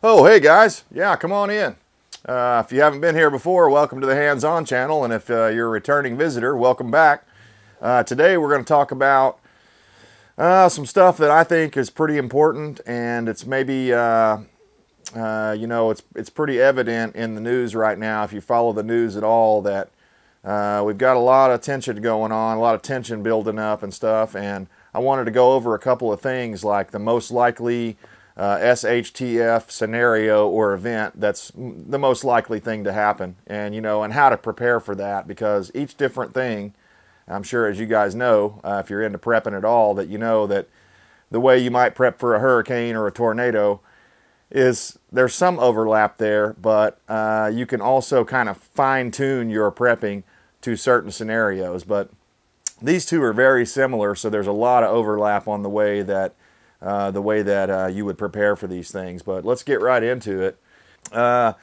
Oh, hey guys. Yeah, come on in. If you haven't been here before, welcome to the Hands-On channel. And if you're a returning visitor, welcome back. Today we're going to talk about some stuff that I think is pretty important, and it's maybe, it's pretty evident in the news right now, if you follow the news at all, that we've got a lot of tension going on, a lot of tension building up and stuff. And I wanted to go over a couple of things, like the most likely SHTF scenario or event that's the most likely thing to happen, and and how to prepare for that, because each different thing, I'm sure, as you guys know, if you're into prepping at all, that that the way you might prep for a hurricane or a tornado is there's some overlap there, but you can also kind of fine-tune your prepping to certain scenarios. But these two are very similar, so there's a lot of overlap on the way that you would prepare for these things. But let's get right into it. The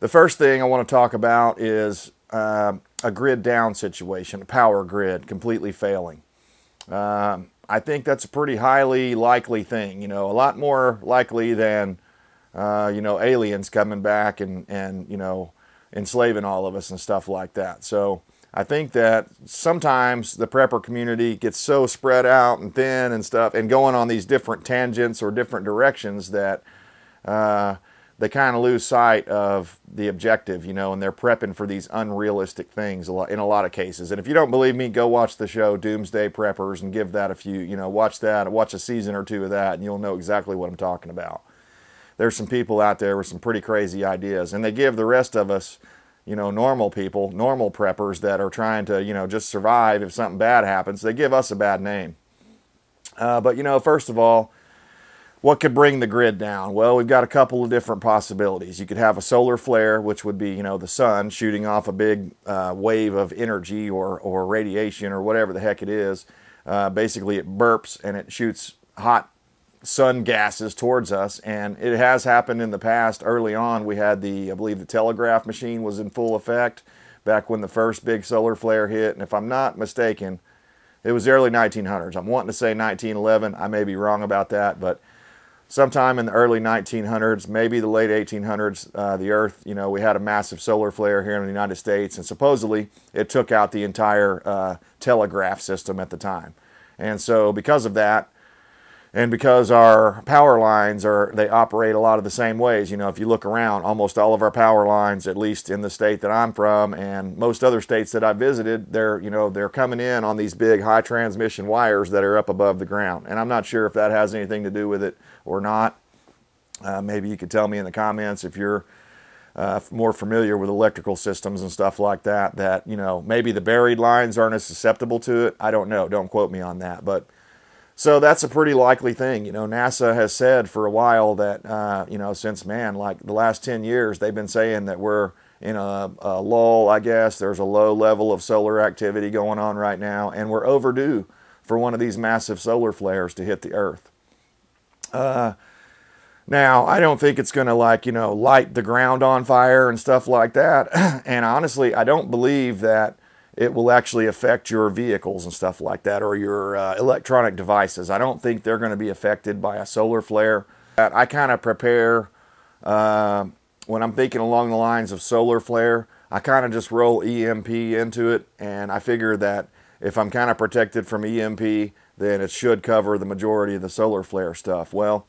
first thing I want to talk about is a grid down situation, a power grid completely failing. I think that's a pretty highly likely thing, a lot more likely than, aliens coming back and enslaving all of us and stuff like that. So I think that sometimes the prepper community gets so spread out and thin and stuff, and going on these different tangents or different directions, that they kind of lose sight of the objective, and they're prepping for these unrealistic things in a lot of cases. And if you don't believe me, go watch the show Doomsday Preppers and give that a few, watch a season or two of that, and you'll know exactly what I'm talking about. There's some people out there with some pretty crazy ideas, and they give the rest of us, normal people, normal preppers that are trying to, just survive if something bad happens, they give us a bad name. But, first of all, what could bring the grid down? Well, we've got a couple of different possibilities. You could have a solar flare, which would be, the sun shooting off a big wave of energy or radiation or whatever the heck it is. Basically, it burps and it shoots hot sun gases towards us, and it has happened in the past. Early on, we had I believe the telegraph machine was in full effect back when the first big solar flare hit, and if I'm not mistaken, it was the early 1900s. I'm wanting to say 1911. I may be wrong about that, but sometime in the early 1900s, maybe the late 1800s, the Earth, we had a massive solar flare here in the United States, and supposedly it took out the entire telegraph system at the time. And so because of that, and because our power lines they operate a lot of the same ways. If you look around, almost all of our power lines, at least in the state that I'm from and most other states that I've visited, they're coming in on these big high transmission wires that are up above the ground. And I'm not sure if that has anything to do with it or not. Maybe you could tell me in the comments if you're more familiar with electrical systems and stuff like that, maybe the buried lines aren't as susceptible to it. I don't know. Don't quote me on that. But so that's a pretty likely thing. NASA has said for a while that, since, like the last 10 years, they've been saying that we're in a lull, I guess. There's a low level of solar activity going on right now, and we're overdue for one of these massive solar flares to hit the Earth. Now, I don't think it's going to, light the ground on fire and stuff like that. And honestly, I don't believe that it will actually affect your vehicles and stuff like that, or your electronic devices. I don't think they're going to be affected by a solar flare. I kind of prepare, when I'm thinking along the lines of solar flare, I kind of just roll EMP into it, and I figure that if I'm kind of protected from EMP, then it should cover the majority of the solar flare stuff. Well,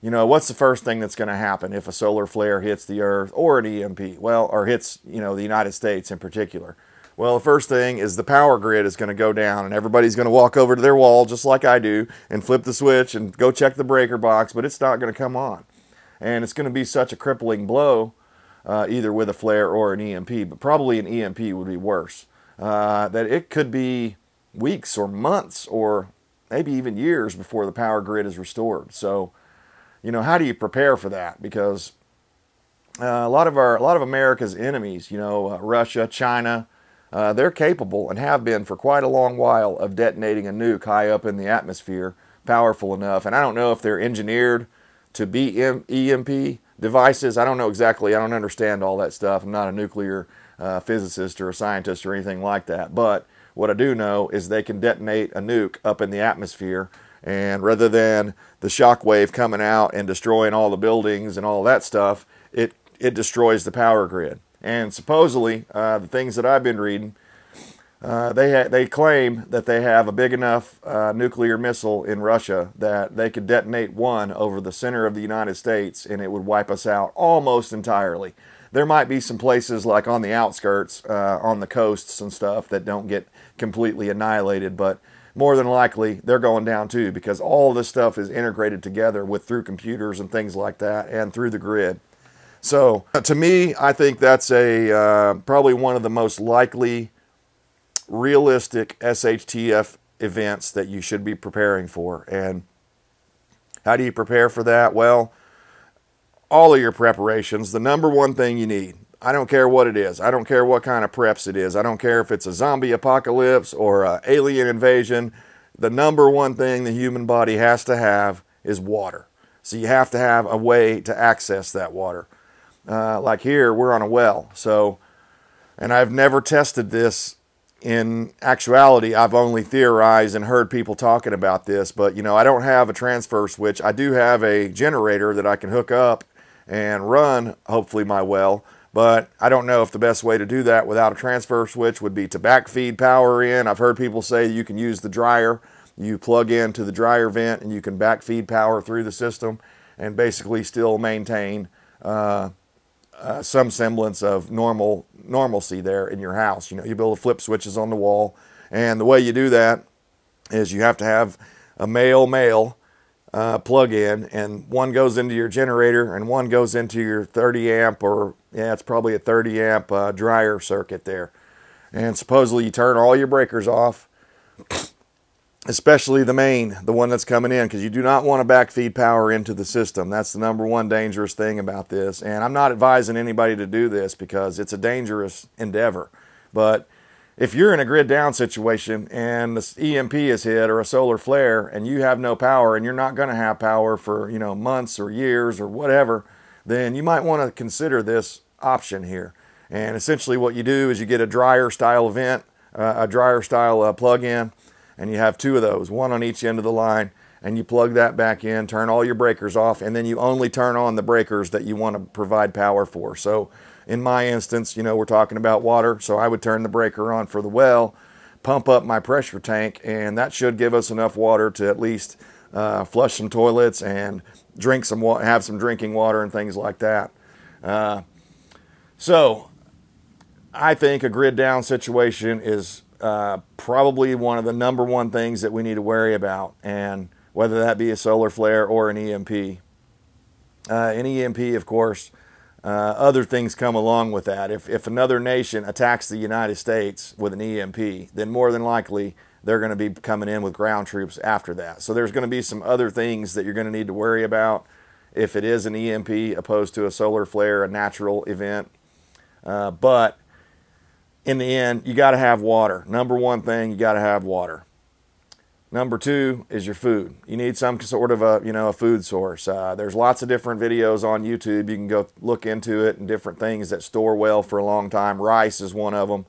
what's the first thing that's going to happen if a solar flare hits the Earth or an EMP? Well, or hits, the United States in particular. Well, the first thing is the power grid is going to go down, and everybody's going to walk over to their wall just like I do and flip the switch and go check the breaker box, but it's not going to come on. And it's going to be such a crippling blow, either with a flare or an EMP, but probably an EMP would be worse, that it could be weeks or months or maybe even years before the power grid is restored. So, how do you prepare for that? Because a lot of America's enemies, Russia, China, they're capable and have been for quite a long while of detonating a nuke high up in the atmosphere, powerful enough. And I don't know if they're engineered to be EMP devices. I don't know exactly. I don't understand all that stuff. I'm not a nuclear physicist or a scientist or anything like that. But what I do know is they can detonate a nuke up in the atmosphere And rather than the shock wave coming out and destroying all the buildings and all that stuff, it destroys the power grid. And supposedly, the things that I've been reading, they claim that they have a big enough nuclear missile in Russia that they could detonate one over the center of the United States and it would wipe us out almost entirely. There might be some places like on the outskirts, on the coasts and stuff that don't get completely annihilated, but more than likely they're going down too, because all this stuff is integrated together through computers and things like that and through the grid. So to me, I think that's probably one of the most likely realistic SHTF events that you should be preparing for. And how do you prepare for that? Well, all of your preparations, the number one thing you need, I don't care what it is. I don't care what kind of preps it is. I don't care if it's a zombie apocalypse or an alien invasion. The number one thing the human body has to have is water. So you have to have a way to access that water. Like here, we're on a well. So, and I've never tested this in actuality. I've only theorized and heard people talking about this. But, you know, I don't have a transfer switch. I do have a generator that I can hook up and run, hopefully, my well. But I don't know if the best way to do that without a transfer switch would be to backfeed power in. I've heard people say you can use the dryer. You plug into the dryer vent and you can backfeed power through the system and basically still maintain some semblance of normalcy there in your house. You know, you build flip switches on the wall. And the way you do that is you have to have a male plug-in, and one goes into your generator and one goes into your 30 amp, or yeah, it's probably a 30 amp dryer circuit there. And supposedly you turn all your breakers off, especially the main, the one that's coming in, because you do not want to backfeed power into the system. That's the number one dangerous thing about this. And I'm not advising anybody to do this because it's a dangerous endeavor. But if you're in a grid down situation and the EMP is hit or a solar flare and you have no power and you're not going to have power for, you know, months or years or whatever, then you might want to consider this option here. And essentially what you do is you get a dryer style vent, a dryer style plug-in, and you have two of those, one on each end of the line, and you plug that back in, turn all your breakers off, and then you only turn on the breakers that you want to provide power for. So in my instance, you know, we're talking about water, so I would turn the breaker on for the well, pump up my pressure tank, and that should give us enough water to at least flush some toilets and drink some water, have some drinking water and things like that. So I think a grid down situation is probably one of the number one things that we need to worry about, and whether that be a solar flare or an EMP. An EMP, of course, other things come along with that. If another nation attacks the United States with an EMP, then more than likely they're going to be coming in with ground troops after that. So there's going to be some other things that you're going to need to worry about if it is an EMP opposed to a solar flare, a natural event. But in the end, you got to have water. Number one thing, you got to have water. Number two is your food. You need some sort of a food source. There's lots of different videos on YouTube. You can go look into it and different things that store well for a long time. Rice is one of them.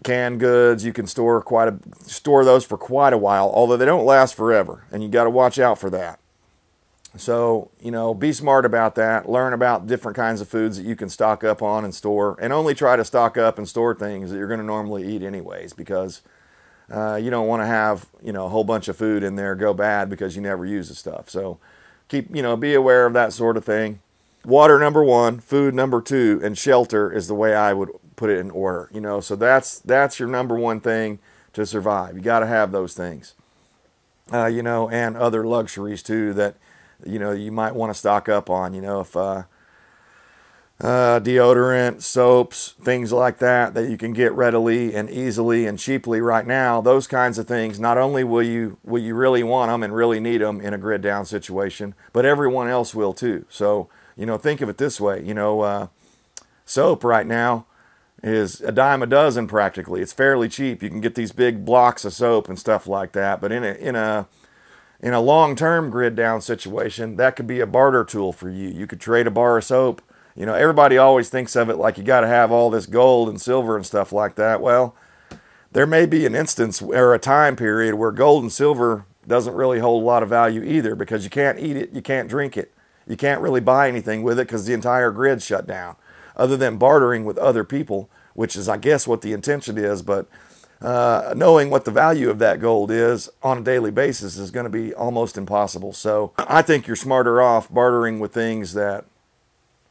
Canned goods, you can store those for quite a while, although they don't last forever, and you got to watch out for that. So, you know, be smart about that. Learn about different kinds of foods that you can stock up on and store, and only try to stock up and store things that you're going to normally eat anyways, because you don't want to have, you know, a whole bunch of food in there go bad because you never use the stuff. So be aware of that sort of thing. Water number one, food number two, and shelter is the way I would put it in order. You know, so that's your number one thing to survive. You got to have those things. And other luxuries too that you might want to stock up on, if deodorant, soaps, things like that you can get readily and easily and cheaply right now. Those kinds of things, not only will you really want them and really need them in a grid down situation, but everyone else will too. So, think of it this way, soap right now is a dime a dozen practically. It's fairly cheap. You can get these big blocks of soap and stuff like that, but in a long-term grid down situation, that could be a barter tool for you. You could trade a bar of soap. Everybody always thinks of it like you got to have all this gold and silver and stuff like that. Well, there may be an instance or a time period where gold and silver doesn't really hold a lot of value either, because you can't eat it, you can't drink it, you can't really buy anything with it because the entire grid's shut down, other than bartering with other people, which is, I guess, what the intention is. But knowing what the value of that gold is on a daily basis is going to be almost impossible. So I think you're smarter off bartering with things that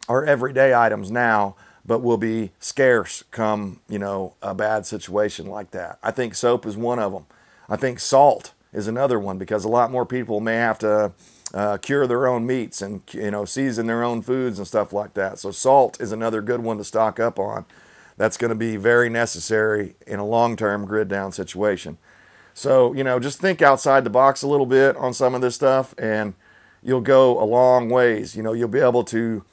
are everyday items now, but will be scarce come, a bad situation like that. I think soap is one of them. I think salt is another one, because a lot more people may have to cure their own meats and, season their own foods and stuff like that. So salt is another good one to stock up on. That's going to be very necessary in a long-term grid down situation. So, just think outside the box a little bit on some of this stuff, and you'll go a long ways. You'll be able to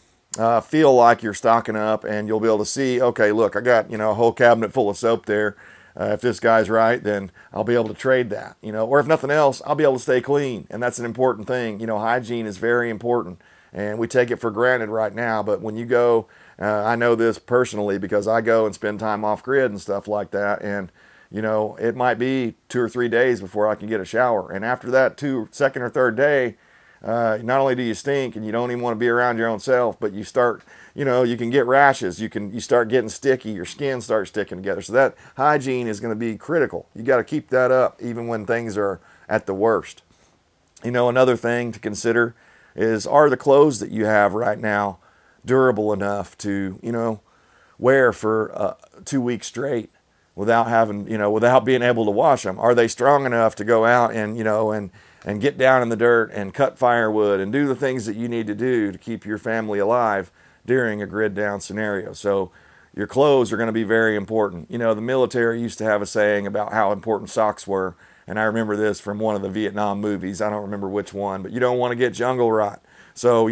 feel like you're stocking up, and you'll be able to see, okay, look, I got, a whole cabinet full of soap there. If this guy's right, then I'll be able to trade that, or if nothing else, I'll be able to stay clean. And that's an important thing. Hygiene is very important, and we take it for granted right now. But when you go, I know this personally because I go and spend time off grid and stuff like that. And, it might be 2 or 3 days before I can get a shower. And after that second or third day, not only do you stink and you don't even want to be around your own self, but you start, you can get rashes, you start getting sticky, your skin starts sticking together. So that hygiene is going to be critical. You got to keep that up even when things are at the worst. Another thing to consider is, are the clothes that you have right now durable enough to, wear for 2 weeks straight without having, without being able to wash them? Are they strong enough to go out and, and get down in the dirt and cut firewood and do the things that you need to do to keep your family alive during a grid down scenario? So your clothes are going to be very important. The military used to have a saying about how important socks were, and I remember this from one of the Vietnam movies. I don't remember which one, but you don't want to get jungle rot. So,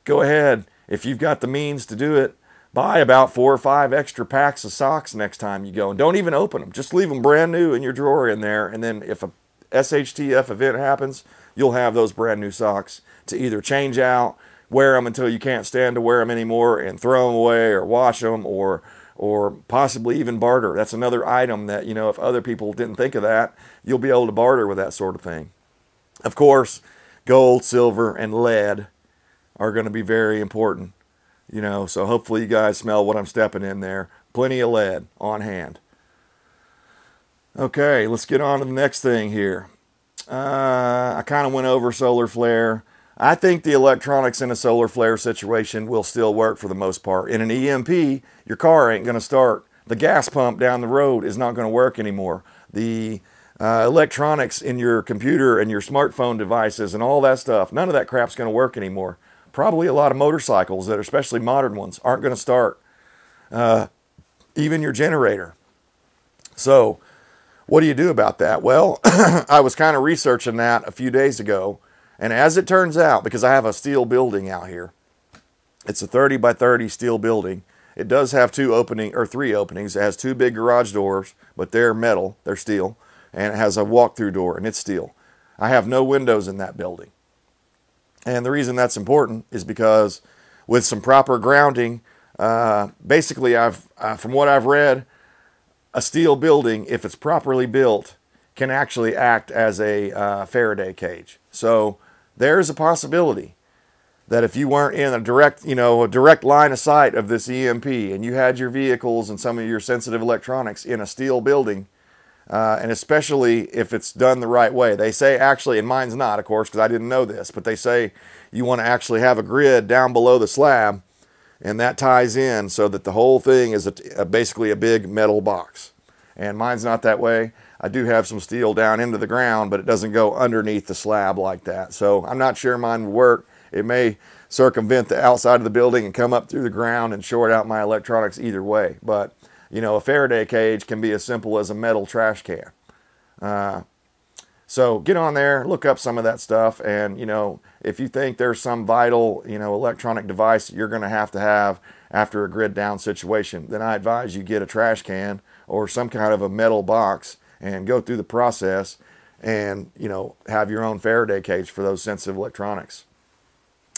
go ahead. If you've got the means to do it, buy about 4 or 5 extra packs of socks next time you go, and don't even open them. Just leave them brand new in your drawer in there, and then if a SHTF event happens, you'll have those brand new socks to either change out, wear them until you can't stand to wear them anymore, and throw them away or wash them, or possibly even barter. That's another item that, if other people didn't think of that, you'll be able to barter with that sort of thing. Of course, gold, silver, and lead are going to be very important. So hopefully you guys smell what I'm stepping in there. Plenty of lead on hand. Okay, let's get on to the next thing here. I kind of went over solar flare. I think the electronics in a solar flare situation will still work for the most part. In an EMP, your car ain't going to start. The gas pump down the road is not going to work anymore. The electronics in your computer and your smartphone devices and all that stuff, none of that crap's going to work anymore. Probably a lot of motorcycles, that are especially modern ones, aren't going to start. Even your generator. So what do you do about that? Well, I was kind of researching that a few days ago, and as it turns out, because I have a steel building out here, it's a 30 by 30 steel building. It does have 3 openings. It has 2 big garage doors, but they're metal, they're steel, and it has a walk-through door, and it's steel. I have no windows in that building. And the reason that's important is because with some proper grounding, basically from what I've read, a steel building, if it's properly built, can actually act as a Faraday cage. So there's a possibility that if you weren't in a direct line of sight of this EMP, and you had your vehicles and some of your sensitive electronics in a steel building, and especially if it's done the right way. They say actually, and mine's not, of course, because I didn't know this, but they say you want to actually have a grid down below the slab, and that ties in so that the whole thing is basically a big metal box. And mine's not that way. I do have some steel down into the ground, but it doesn't go underneath the slab like that. So I'm not sure mine will work. It may circumvent the outside of the building and come up through the ground and short out my electronics either way. But a Faraday cage can be as simple as a metal trash can. So get on there, look up some of that stuff, and if you think there's some vital electronic device you're going to have after a grid down situation, then I advise you get a trash can or some kind of a metal box and go through the process and have your own Faraday cage for those sensitive electronics.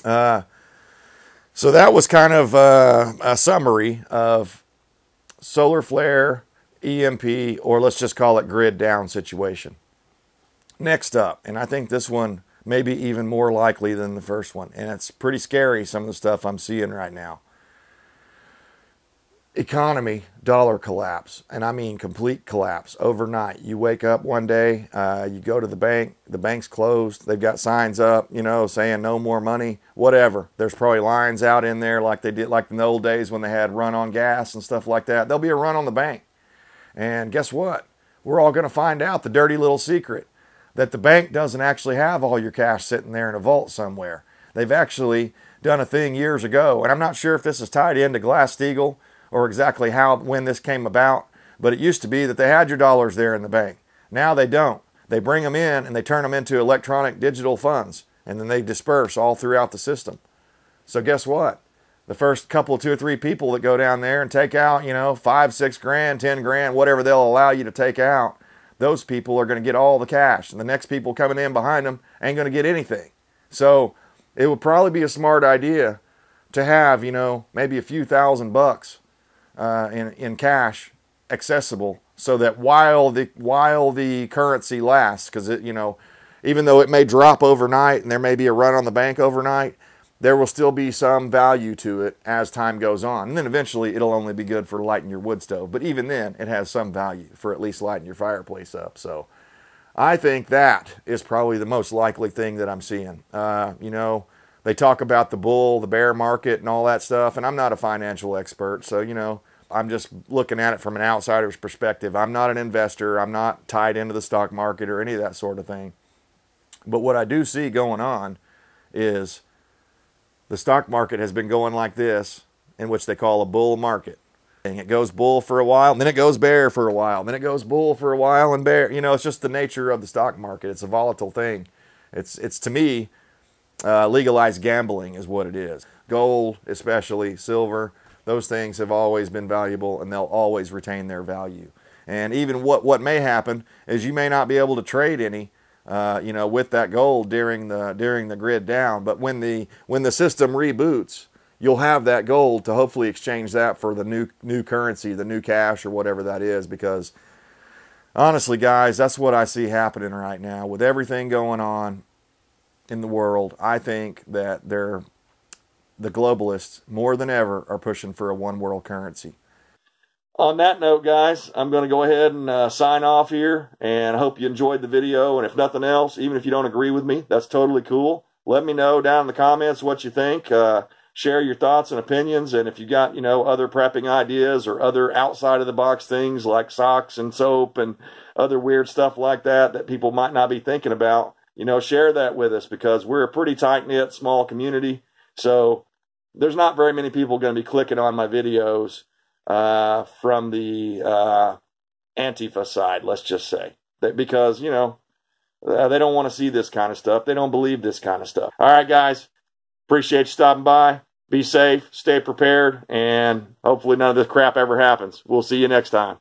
So that was kind of a summary of solar flare EMP, or let's just call it grid down situation. Next up, and I think this one may be even more likely than the first one, and it's pretty scary, some of the stuff I'm seeing right now. Economy, dollar collapse, and I mean complete collapse overnight. You wake up one day, you go to the bank's closed, they've got signs up, you know, saying no more money, whatever. There's probably lines out in there like they did like in the old days when they had run on gas and stuff like that. There'll be a run on the bank. And guess what? We're all going to find out the dirty little secret that the bank doesn't actually have all your cash sitting there in a vault somewhere. They've actually done a thing years ago, and I'm not sure if this is tied into Glass-Steagall or exactly when this came about, but it used to be that they had your dollars there in the bank. Now they don't. They bring them in and they turn them into electronic digital funds, and then they disperse all throughout the system. So guess what? The first couple, 2 or 3 people that go down there and take out, you know, 5, 6 grand, 10 grand, whatever they'll allow you to take out, those people are going to get all the cash, and the next people coming in behind them ain't going to get anything. So it would probably be a smart idea to have, you know, maybe a few $1,000 in cash accessible, so that while the currency lasts, because it, you know, even though it may drop overnight and there may be a run on the bank overnight, there will still be some value to it as time goes on. And then eventually it'll only be good for lighting your wood stove. But even then, it has some value for at least lighting your fireplace up. So I think that is probably the most likely thing that I'm seeing. You know, they talk about the bull, the bear market and all that stuff. And I'm not a financial expert. So, you know, I'm just looking at it from an outsider's perspective. I'm not an investor. I'm not tied into the stock market or any of that sort of thing. But what I do see going on is the stock market has been going like this, in which they call a bull market. And it goes bull for a while, and then it goes bear for a while, and then it goes bull for a while and bear. You know, it's just the nature of the stock market. It's a volatile thing. It's to me, legalized gambling is what it is. Gold, especially silver, those things have always been valuable, and they'll always retain their value. And even what may happen is you may not be able to trade any, you know, with that gold during the grid down. But when the system reboots, you'll have that gold to hopefully exchange that for the new currency, the new cash or whatever that is. Because honestly, guys, that's what I see happening right now with everything going on in the world. I think that the globalists more than ever are pushing for a one world currency. On that note, guys, I'm going to go ahead and sign off here, and I hope you enjoyed the video. And if nothing else, even if you don't agree with me, that's totally cool. Let me know down in the comments what you think. Share your thoughts and opinions, and if you got, you know, other prepping ideas or other outside of the box things like socks and soap and other weird stuff like that that people might not be thinking about, you know, share that with us, because we're a pretty tight-knit, small community. So there's not very many people going to be clicking on my videos from the Antifa side, let's just say. Because, you know, they don't want to see this kind of stuff. They don't believe this kind of stuff. All right, guys. Appreciate you stopping by. Be safe, stay prepared, and hopefully none of this crap ever happens. We'll see you next time.